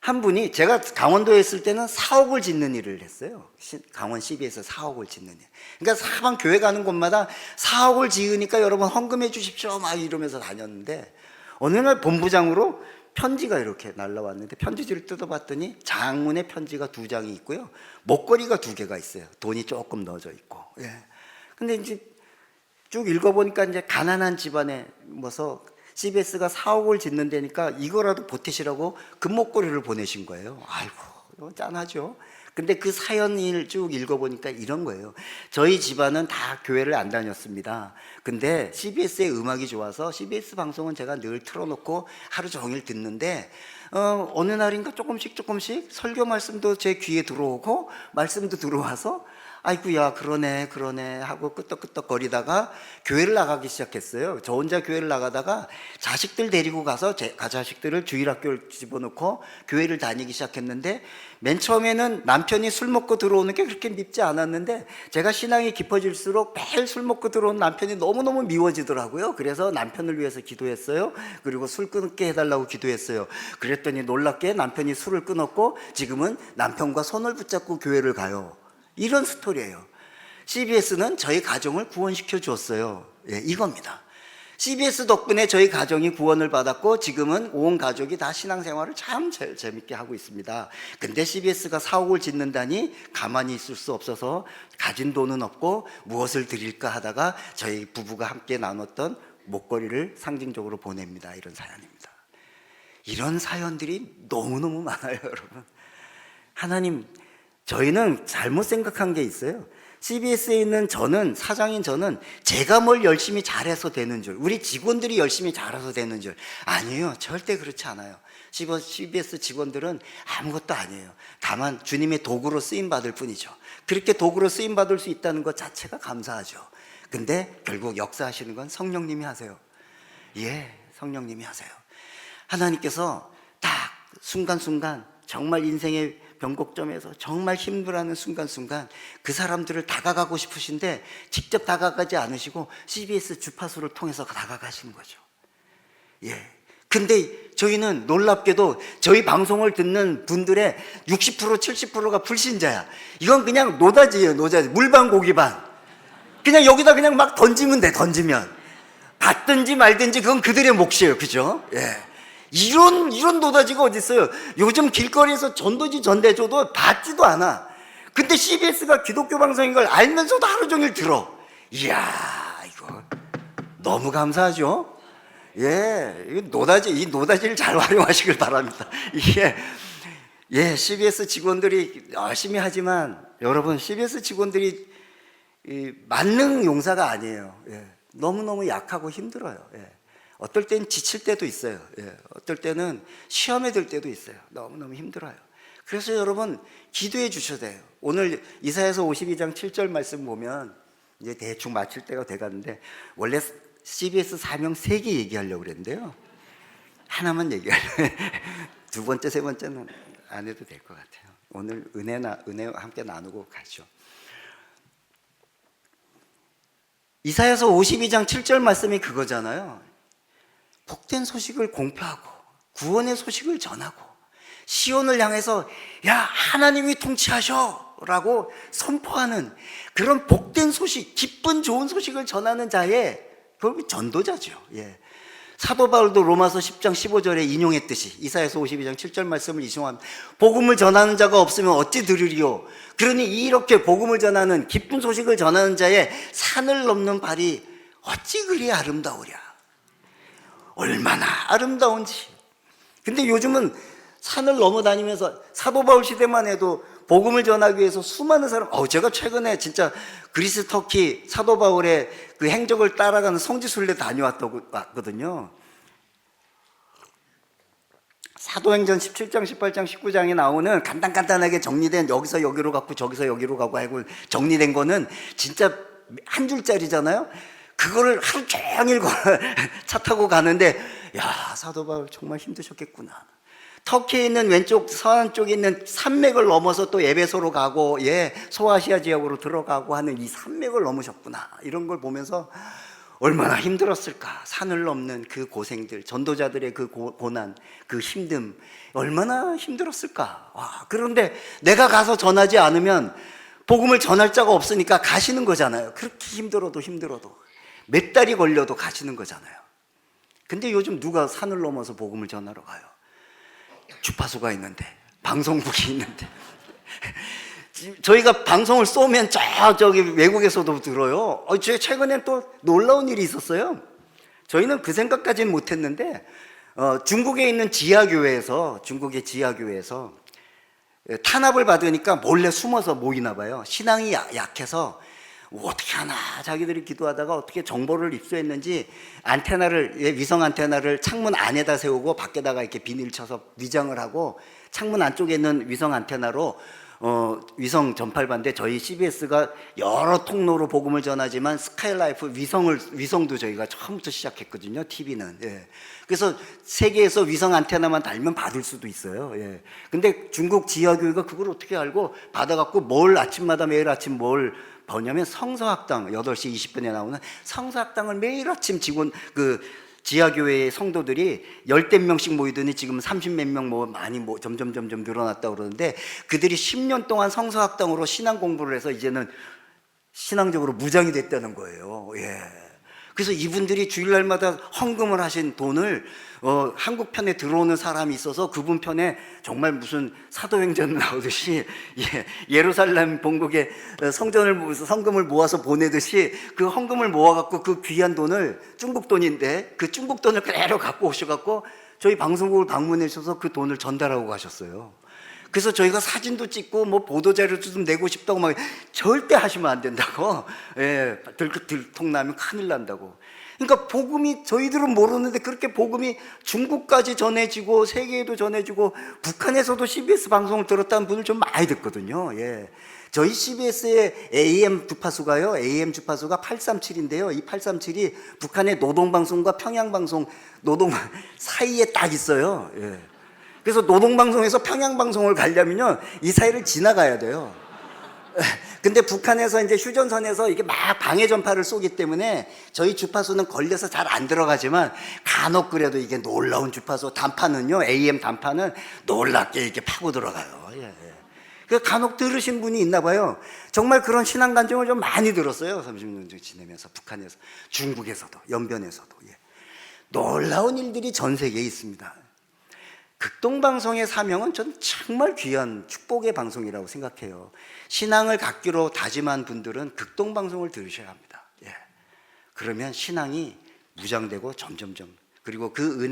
한 분이, 제가 강원도에 있을 때는 사옥을 짓는 일을 했어요. 강원 CB에서 사옥을 짓는 일. 그러니까 사방 교회 가는 곳마다 사옥을 지으니까 여러분 헌금해 주십시오 막 이러면서 다녔는데 어느 날 본부장으로 편지가 이렇게 날라왔는데 편지지를 뜯어봤더니 장문의 편지가 2장이 있고요. 목걸이가 2개가 있어요. 돈이 조금 넣어져 있고. 예. 근데 이제 쭉 읽어보니까 이제 가난한 집안에 뭐서 CBS가 사옥을 짓는 데니까 이거라도 보태시라고 금목걸이를 보내신 거예요. 아이고, 이거 짠하죠. 근데 그 사연을 쭉 읽어보니까 이런 거예요. 저희 집안은 다 교회를 안 다녔습니다. 근데 CBS의 음악이 좋아서 CBS 방송은 제가 늘 틀어놓고 하루 종일 듣는데 어느 날인가 조금씩 설교 말씀도 제 귀에 들어오고 말씀도 들어와서 아이고야 그러네 하고 끄떡끄떡 거리다가 교회를 나가기 시작했어요. 저 혼자 교회를 나가다가 자식들 데리고 가서 제 자식들을 주일학교를 집어넣고 교회를 다니기 시작했는데 맨 처음에는 남편이 술 먹고 들어오는 게 그렇게 밉지 않았는데 제가 신앙이 깊어질수록 매일 술 먹고 들어오는 남편이 너무너무 미워지더라고요. 그래서 남편을 위해서 기도했어요. 그리고 술 끊게 해달라고 기도했어요. 그랬더니 놀랍게 남편이 술을 끊었고 지금은 남편과 손을 붙잡고 교회를 가요. 이런 스토리예요. CBS는 저희 가정을 구원시켜 줬어요. 예, 이겁니다. CBS 덕분에 저희 가정이 구원을 받았고 지금은 온 가족이 다 신앙생활을 참 재밌게 하고 있습니다. 근데 CBS가 사옥을 짓는다니 가만히 있을 수 없어서 가진 돈은 없고 무엇을 드릴까 하다가 저희 부부가 함께 나눴던 목걸이를 상징적으로 보냅니다. 이런 사연입니다. 이런 사연들이 너무너무 많아요, 여러분. 하나님, 저희는 잘못 생각한 게 있어요. CBS에 있는 저는, 사장인 저는 제가 뭘 열심히 잘해서 되는 줄, 우리 직원들이 열심히 잘해서 되는 줄. 아니에요. 절대 그렇지 않아요. CBS 직원들은 아무것도 아니에요. 다만 주님의 도구로 쓰임받을 뿐이죠. 그렇게 도구로 쓰임받을 수 있다는 것 자체가 감사하죠. 근데 결국 역사하시는 건 성령님이 하세요. 예, 성령님이 하세요. 하나님께서 딱 순간순간 정말 인생의 변곡점에서 정말 힘들어하는 순간순간 그 사람들을 다가가고 싶으신데 직접 다가가지 않으시고 CBS 주파수를 통해서 다가가시는 거죠. 예. 근데 저희는 놀랍게도 저희 방송을 듣는 분들의 60% 70%가 불신자야. 이건 그냥 노다지예요. 노다지. 물반 고기반. 그냥 여기다 그냥 막 던지면 돼. 던지면 받든지 말든지 그건 그들의 몫이에요. 그죠? 예. 이런 노다지가 어디 있어요? 요즘 길거리에서 전도지 전대줘도 받지도 않아. 근데 CBS가 기독교 방송인 걸 알면서도 하루 종일 들어. 이야, 이거 너무 감사하죠? 예, 이 노다지를 잘 활용하시길 바랍니다. 이게, 예, CBS 직원들이 열심히 하지만 여러분, CBS 직원들이 만능 용사가 아니에요. 예, 너무너무 약하고 힘들어요. 예. 어떨 땐 지칠 때도 있어요. 예, 어떨 때는 시험에 들 때도 있어요. 너무너무 힘들어요. 그래서 여러분 기도해 주셔야 돼요. 오늘 이사야서 52장 7절 말씀 보면 이제 대충 마칠 때가 돼가는데 원래 CBS 사명 3개 얘기하려고 그랬는데요. 하나만 얘기하려고. 두 번째, 세 번째는 안 해도 될 것 같아요. 오늘 은혜와 함께 나누고 가죠. 이사야서 52장 7절 말씀이 그거잖아요. 복된 소식을 공표하고 구원의 소식을 전하고 시온을 향해서 야 하나님이 통치하셔 라고 선포하는 그런 복된 소식, 기쁜 좋은 소식을 전하는 자의 그 전도자죠. 예. 사도 바울도 로마서 10장 15절에 인용했듯이 이사야서 52장 7절 말씀을 인용합니다. 복음을 전하는 자가 없으면 어찌 들으리요. 그러니 이렇게 복음을 전하는 기쁜 소식을 전하는 자의 산을 넘는 발이 어찌 그리 아름다우랴. 얼마나 아름다운지. 근데 요즘은 산을 넘어다니면서 사도 바울 시대만 해도 복음을 전하기 위해서 수많은 사람, 제가 최근에 진짜 그리스 터키 사도 바울의 그 행적을 따라가는 성지순례 다녀왔거든요. 사도행전 17장, 18장, 19장에 나오는 간단하게 정리된 여기서 여기로 가고 저기서 여기로 가고 하고 정리된 거는 진짜 한 줄짜리잖아요. 그거를 하루 종일 차 타고 가는데 야 사도 바울 정말 힘드셨겠구나. 터키에 있는 왼쪽 서안 쪽에 있는 산맥을 넘어서 또 에베소로 가고 예 소아시아 지역으로 들어가고 하는 이 산맥을 넘으셨구나. 이런 걸 보면서 얼마나 힘들었을까. 산을 넘는 그 고생들, 전도자들의 그 고난, 그 힘듦 얼마나 힘들었을까. 그런데 내가 가서 전하지 않으면 복음을 전할 자가 없으니까 가시는 거잖아요. 그렇게 힘들어도 몇 달이 걸려도 가시는 거잖아요. 근데 요즘 누가 산을 넘어서 복음을 전하러 가요? 주파수가 있는데, 방송국이 있는데. 저희가 방송을 쏘면 저기 외국에서도 들어요. 최근에 또 놀라운 일이 있었어요. 저희는 그 생각까지는 못했는데 중국에 있는 중국의 지하교회에서 탄압을 받으니까 몰래 숨어서 모이나 봐요. 신앙이 약해서 어떻게 하나 자기들이 기도하다가 어떻게 정보를 입수했는지 위성 안테나를 창문 안에다 세우고 밖에다가 이렇게 비닐 쳐서 위장을 하고 창문 안쪽에 있는 위성 안테나로 위성 전파를 저희 CBS가 여러 통로로 복음을 전하지만 스카이라이프 위성도 저희가 처음부터 시작했거든요. TV는. 예. 그래서 세계에서 위성 안테나만 달면 받을 수도 있어요. 예. 근데 중국 지하교회가 그걸 어떻게 알고 받아갖고 매일 아침 뭘 뭐냐면 성서학당 8시 20분에 나오는 성서학당을 매일 아침 지하교회의 성도들이 10대 명씩 모이더니 지금 30몇 명 많이 점점 늘어났다고 그러는데 그들이 10년 동안 성서학당으로 신앙 공부를 해서 이제는 신앙적으로 무장이 됐다는 거예요. 예. 그래서 이분들이 주일날마다 헌금을 하신 돈을 한국 편에 들어오는 사람이 있어서 그분 편에 정말 무슨 사도행전 나오듯이 예루살렘 본국에 성금을 모아서 보내듯이 그 헌금을 모아갖고 그 귀한 돈을 중국 돈인데 그 중국 돈을 그대로 갖고 오셔갖고 저희 방송국을 방문해 주셔서 그 돈을 전달하고 가셨어요. 그래서 저희가 사진도 찍고 뭐 보도자료도 좀 내고 싶다고 막 절대 하시면 안 된다고. 예, 들통나면 큰일 난다고. 그러니까 복음이 저희들은 모르는데 그렇게 복음이 중국까지 전해지고 세계에도 전해지고 북한에서도 CBS 방송을 들었다는 분을 좀 많이 듣거든요. 예. 저희 CBS의 AM 주파수가요, AM 주파수가 837인데요. 이 837이 북한의 노동방송과 평양방송 노동 사이에 딱 있어요. 예. 그래서 노동방송에서 평양방송을 가려면요, 이 사이를 지나가야 돼요. 근데 북한에서 이제 휴전선에서 이게 막 방해 전파를 쏘기 때문에 저희 주파수는 걸려서 잘 안 들어가지만 간혹 그래도 이게 놀라운 주파수 단파는요, AM 단파는 놀랍게 이렇게 파고 들어가요. 예, 예. 그 간혹 들으신 분이 있나 봐요. 정말 그런 신앙 간증을 좀 많이 들었어요. 30년 지내면서 북한에서, 중국에서도, 연변에서도. 예. 놀라운 일들이 전 세계에 있습니다. 극동방송의 사명은 전 정말 귀한 축복의 방송이라고 생각해요. 신앙을 갖기로 다짐한 분들은 극동방송을 들으셔야 합니다. 예. 그러면 신앙이 무장되고 점점점, 그리고 그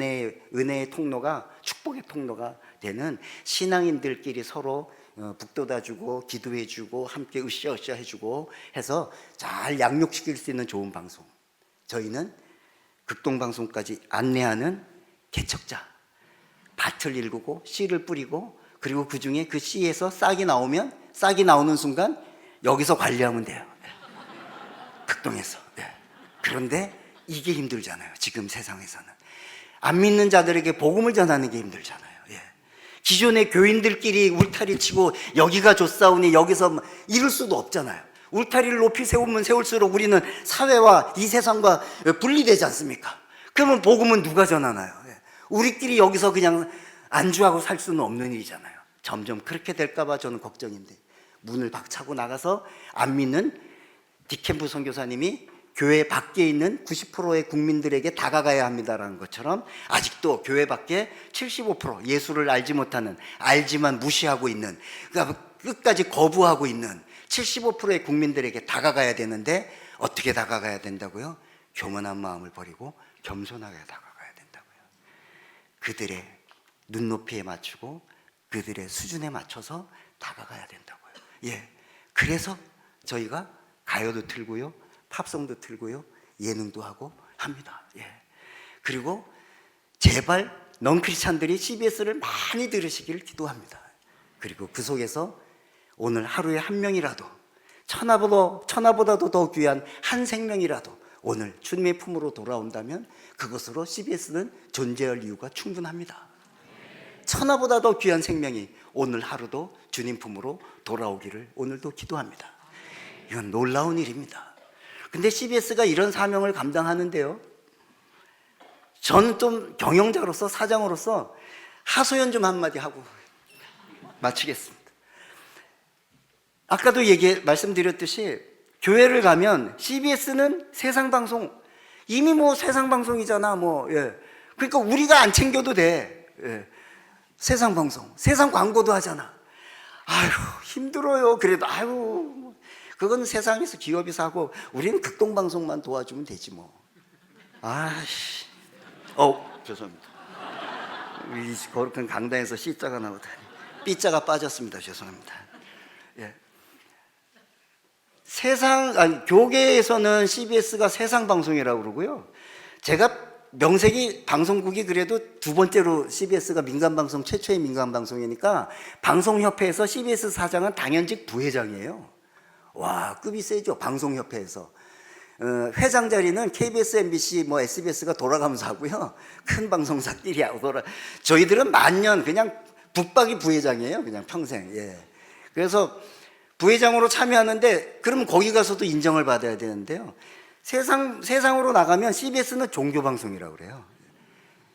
은혜의 통로가, 축복의 통로가 되는, 신앙인들끼리 서로 북돋아주고 기도해주고 함께 으쌰으쌰 해주고 해서 잘 양육시킬 수 있는 좋은 방송. 저희는 극동방송까지 안내하는 개척자, 밭을 일구고 씨를 뿌리고, 그리고 그 중에 그 씨에서 싹이 나오면, 싹이 나오는 순간 여기서 관리하면 돼요. 극동에서. 그런데 이게 힘들잖아요. 지금 세상에서는 안 믿는 자들에게 복음을 전하는 게 힘들잖아요. 기존의 교인들끼리 울타리 치고 여기가 좋사오니 여기서 이럴 수도 없잖아요. 울타리를 높이 세우면 세울수록 우리는 사회와 이 세상과 분리되지 않습니까? 그러면 복음은 누가 전하나요? 우리끼리 여기서 그냥 안주하고 살 수는 없는 일이잖아요. 점점 그렇게 될까봐 저는 걱정인데, 문을 박차고 나가서 안 믿는 디캠프 선교사님이 교회 밖에 있는 90%의 국민들에게 다가가야 합니다라는 것처럼, 아직도 교회 밖에 75% 예수를 알지 못하는, 알지만 무시하고 있는, 그러니까 끝까지 거부하고 있는 75%의 국민들에게 다가가야 되는데, 어떻게 다가가야 된다고요? 교만한 마음을 버리고 겸손하게 다가가야 된다고요. 그들의 눈높이에 맞추고 그들의 수준에 맞춰서 다가가야 된다고요. 예, 그래서 저희가 가요도 틀고요, 팝송도 틀고요, 예능도 하고 합니다. 예. 그리고 제발 넌크리스찬들이 CBS를 많이 들으시기를 기도합니다. 그리고 그 속에서 오늘 하루에 한 명이라도, 천하보다도 더 귀한 한 생명이라도 오늘 주님의 품으로 돌아온다면 그것으로 CBS는 존재할 이유가 충분합니다. 천하보다 더 귀한 생명이 오늘 하루도 주님 품으로 돌아오기를 오늘도 기도합니다. 이건 놀라운 일입니다. 근데 CBS가 이런 사명을 감당하는데요, 저는 좀 경영자로서, 사장으로서 하소연 좀 한마디 하고 마치겠습니다. 아까도 말씀드렸듯이 교회를 가면 CBS는 세상방송, 이미 뭐 세상방송이잖아, 뭐. 예. 그러니까 우리가 안 챙겨도 돼. 예. 세상방송, 세상 광고도 하잖아. 아유, 힘들어요. 그래도 아유, 그건 세상에서 기업에서 하고 우리는 극동방송만 도와주면 되지 뭐. 아씨, 죄송합니다. 이 거룩한 강단에서 C자가 나오다니 B자가 빠졌습니다. 죄송합니다. 예. 교계에서는 CBS가 세상 방송이라고 그러고요. 제가 명색이, 방송국이 그래도 두 번째로 CBS가 민간방송 최초의 민간방송이니까 방송협회에서 CBS 사장은 당연직 부회장이에요. 와, 급이 세죠. 방송협회에서. 회장 자리는 KBS, MBC, 뭐 SBS가 돌아가면서 하고요. 큰 방송사끼리 하고 저희들은 만년 그냥 북박이 부회장이에요. 그냥 평생. 예. 그래서 부회장으로 참여하는데, 그러면 거기 가서도 인정을 받아야 되는데요. 세상으로 나가면 CBS는 종교방송이라고 그래요.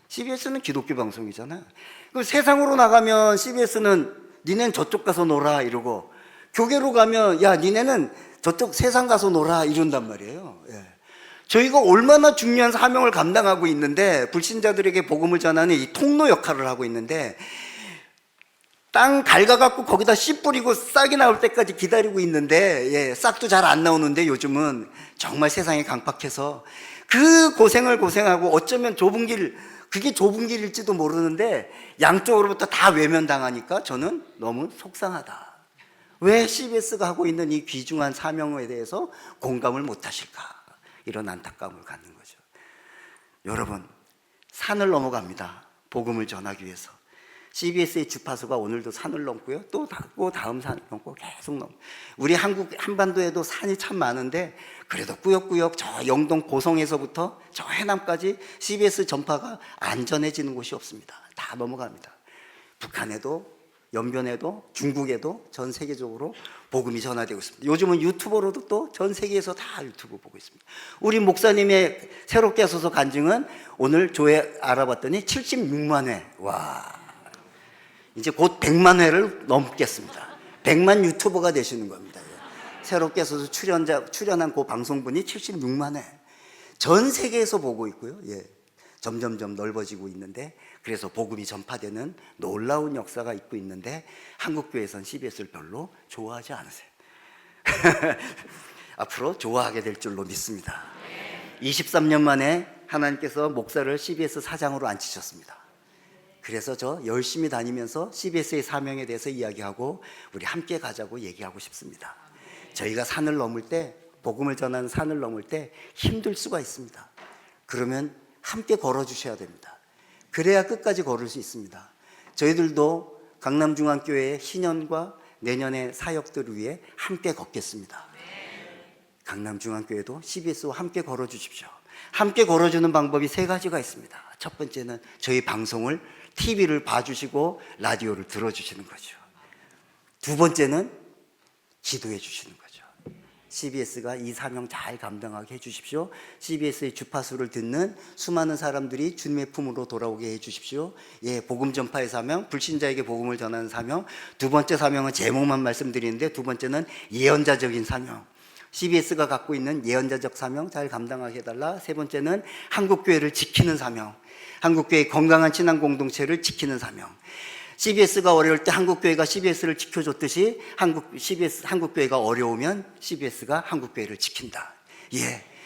CBS는 기독교 방송이잖아요. 그럼 세상으로 나가면 CBS는 니넨 저쪽 가서 놀아 이러고, 교계로 가면 야 니네는 저쪽 세상 가서 놀아 이런단 말이에요. 예. 저희가 얼마나 중요한 사명을 감당하고 있는데, 불신자들에게 복음을 전하는 이 통로 역할을 하고 있는데, 땅 갉아갖고 거기다 씨 뿌리고 싹이 나올 때까지 기다리고 있는데, 예, 싹도 잘 안 나오는데 요즘은 정말 세상이 강팍해서 그 고생을 고생하고 어쩌면 좁은 길 그게 좁은 길일지도 모르는데 양쪽으로부터 다 외면당하니까 저는 너무 속상하다. 왜 CBS가 하고 있는 이 귀중한 사명에 대해서 공감을 못하실까? 이런 안타까움을 갖는 거죠. 여러분, 산을 넘어갑니다. 복음을 전하기 위해서. CBS의 주파수가 오늘도 산을 넘고요. 또 다음 산을 넘고 계속 넘고. 우리 한반도에도 산이 참 많은데 그래도 꾸역꾸역 저 영동 고성에서부터 저 해남까지 CBS 전파가 안전해지는 곳이 없습니다. 다 넘어갑니다. 북한에도, 연변에도, 중국에도 전 세계적으로 복음이 전화되고 있습니다. 요즘은 유튜버로도 또 전 세계에서 다 유튜브 보고 있습니다. 우리 목사님의 새롭게 하소서 간증은 오늘 조회 알아봤더니 76만 회. 와, 이제 곧 100만 회를 넘겠습니다. 100만 유튜버가 되시는 겁니다. 새롭게 하소서 출연한 그 방송분이 76만 회. 전 세계에서 보고 있고요. 점점점 넓어지고 있는데, 그래서 복음이 전파되는 놀라운 역사가 있고 있는데 한국교회에선 CBS를 별로 좋아하지 않으세요. 앞으로 좋아하게 될 줄로 믿습니다. 23년 만에 하나님께서 목사를 CBS 사장으로 앉히셨습니다. 그래서 저 열심히 다니면서 CBS의 사명에 대해서 이야기하고 우리 함께 가자고 얘기하고 싶습니다. 저희가 산을 넘을 때, 복음을 전하는 산을 넘을 때 힘들 수가 있습니다. 그러면 함께 걸어주셔야 됩니다. 그래야 끝까지 걸을 수 있습니다. 저희들도 강남중앙교회의 신년과 내년의 사역들을 위해 함께 걷겠습니다. 강남중앙교회도 CBS와 함께 걸어주십시오. 함께 걸어주는 방법이 3가지가 있습니다. 첫 번째는 저희 방송을, TV를 봐주시고 라디오를 들어주시는 거죠. 두 번째는 기도해 주시는 거죠. CBS가 이 사명 잘 감당하게 해주십시오. CBS의 주파수를 듣는 수많은 사람들이 주님의 품으로 돌아오게 해주십시오. 복음 전파의 사명, 불신자에게 복음을 전하는 사명. 두 번째 사명은 제목만 말씀드리는데, 두 번째는 예언자적인 사명. CBS가 갖고 있는 예언자적 사명 잘 감당하게 해달라. 세 번째는 한국교회를 지키는 사명, 한국교회의 건강한 신앙 공동체를 지키는 사명. CBS가 어려울 때 한국교회가 CBS를 지켜줬듯이 한국교회가 어려우면 CBS가 한국교회를 지킨다.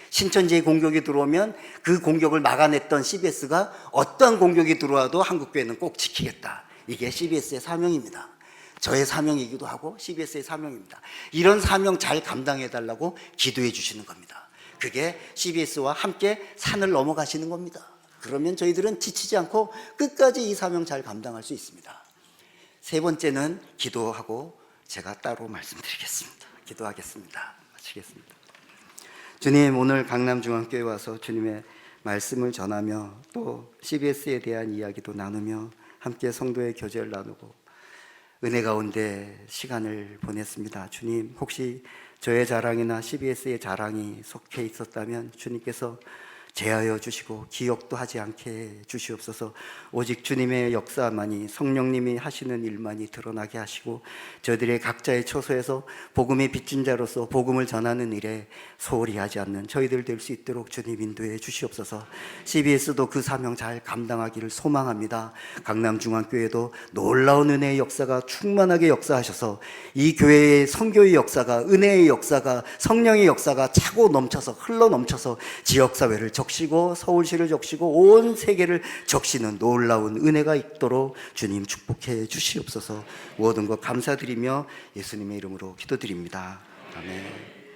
신천지의 공격이 들어오면 그 공격을 막아냈던 CBS가 어떠한 공격이 들어와도 한국교회는 꼭 지키겠다. 이게 CBS의 사명입니다. 저의 사명이기도 하고 CBS의 사명입니다. 이런 사명 잘 감당해달라고 기도해 주시는 겁니다. 그게 CBS와 함께 산을 넘어가시는 겁니다. 그러면 저희들은 지치지 않고 끝까지 이 사명 잘 감당할 수 있습니다. 세 번째는 기도하고 제가 따로 말씀드리겠습니다. 기도하겠습니다. 마치겠습니다. 주님, 오늘 강남중앙교회 와서 주님의 말씀을 전하며 또 CBS에 대한 이야기도 나누며 함께 성도의 교제를 나누고 은혜 가운데 시간을 보냈습니다. 주님, 혹시 저의 자랑이나 CBS의 자랑이 속해 있었다면 주님께서 제하여 주시고 기억도 하지 않게 주시옵소서. 오직 주님의 역사만이, 성령님이 하시는 일만이 드러나게 하시고 저희들의 각자의 처소에서 복음의 빚진 자로서 복음을 전하는 일에 소홀히 하지 않는 저희들 될 수 있도록 주님 인도해 주시옵소서. CBS도 그 사명 잘 감당하기를 소망합니다. 강남중앙교회도 놀라운 은혜의 역사가 충만하게 역사하셔서 이 교회의 선교의 역사가, 은혜의 역사가, 성령의 역사가 차고 넘쳐서, 흘러 넘쳐서 지역사회를 적시고 서울시를 적시고 온 세계를 적시는 놀라운 은혜가 있도록 주님 축복해 주시옵소서. 모든 것 감사드리며 예수님의 이름으로 기도드립니다. 아멘.